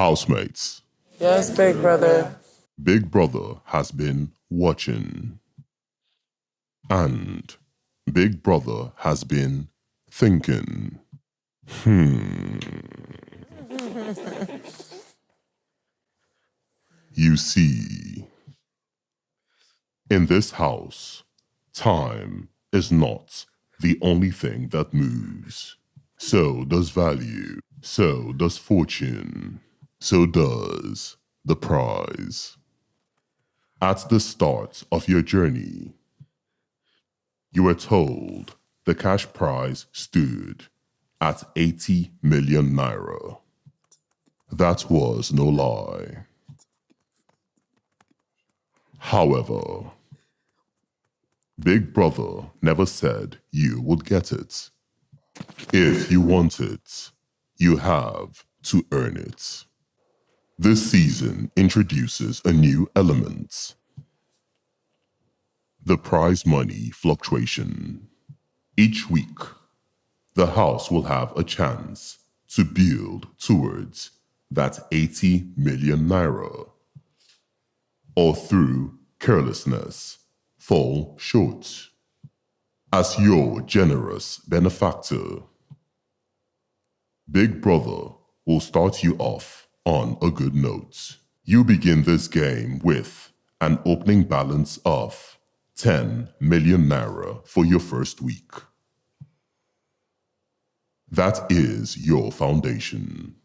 Housemates. Yes, big brother. Big Brother has been watching. And Big Brother has been thinking. You see, in this house, time is not the only thing that moves. So does value. So does fortune. So does the prize. At the start of your journey, you were told the cash prize stood at 80 million naira. That was no lie. However, Big Brother never said you would get it. If you want it, you have to earn it. This season introduces a new element: the prize money fluctuation. Each week, the house will have a chance to build towards that 80 million naira, or through carelessness, fall short. As your generous benefactor, Big Brother will start you off on a good note. You begin this game with an opening balance of 10 million naira for your first week. That is your foundation.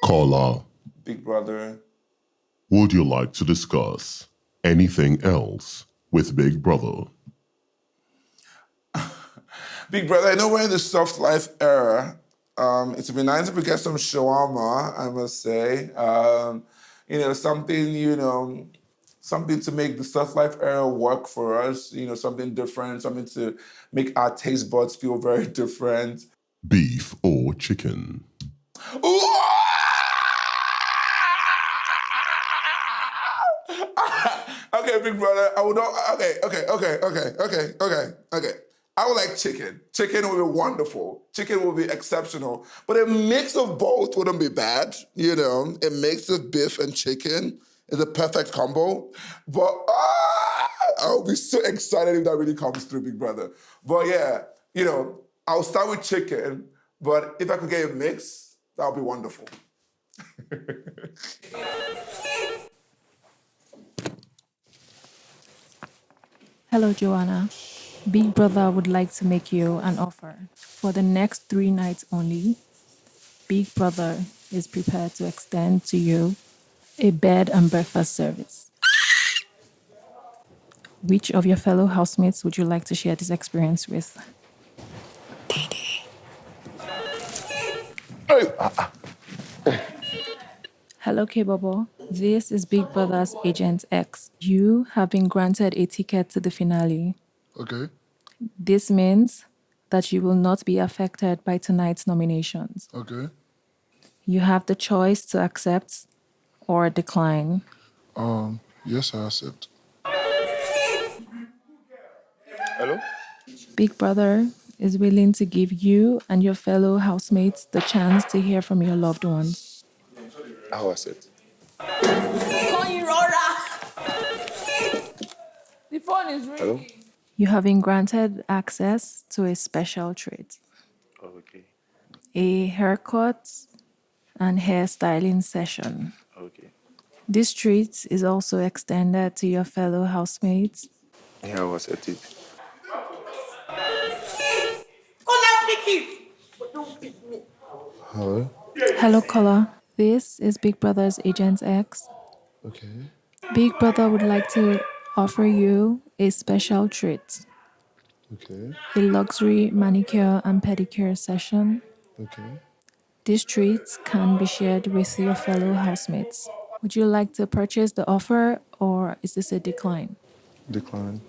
Caller, Big brother. would you like to discuss anything else with Big Brother? Big brother, I know we're in the soft life era. It's been nice if we get some shawarma, I must say. Something to make the soft life era work for us, something different, something to make our taste buds feel very different. Beef or chicken? Ooh! Okay, big brother. I would not. Okay. I would like chicken. Chicken would be wonderful. Chicken would be exceptional. But a mix of both wouldn't be bad. A mix of beef and chicken is a perfect combo. But I'll be so excited if that really comes through, big brother. But yeah, I'll start with chicken. But if I could get a mix, that would be wonderful. Hello, Joanna. Big Brother would like to make you an offer. For the next 3 nights only, Big Brother is prepared to extend to you a bed and breakfast service. Which of your fellow housemates would you like to share this experience with? Hello, K-Bobo. This is Big Brother's Agent X. You have been granted a ticket to the finale. Okay. This means that you will not be affected by tonight's nominations. Okay. You have the choice to accept or decline. Yes, I accept. Hello? Big Brother is willing to give you and your fellow housemates the chance to hear from your loved ones. I will accept. The phone is ringing. Hello? You have been granted access to a special treat, Oh, okay. a haircut and hairstyling session. Okay. This treat is also extended to your fellow housemates. Yeah, I will accept it. Hello? Hello, caller. This is Big Brother's Agent X. Okay. Big Brother would like to offer you a special treat, Okay. a luxury manicure and pedicure session. Okay. These treats can be shared with your fellow housemates. Would you like to purchase the offer or is this a decline? Decline.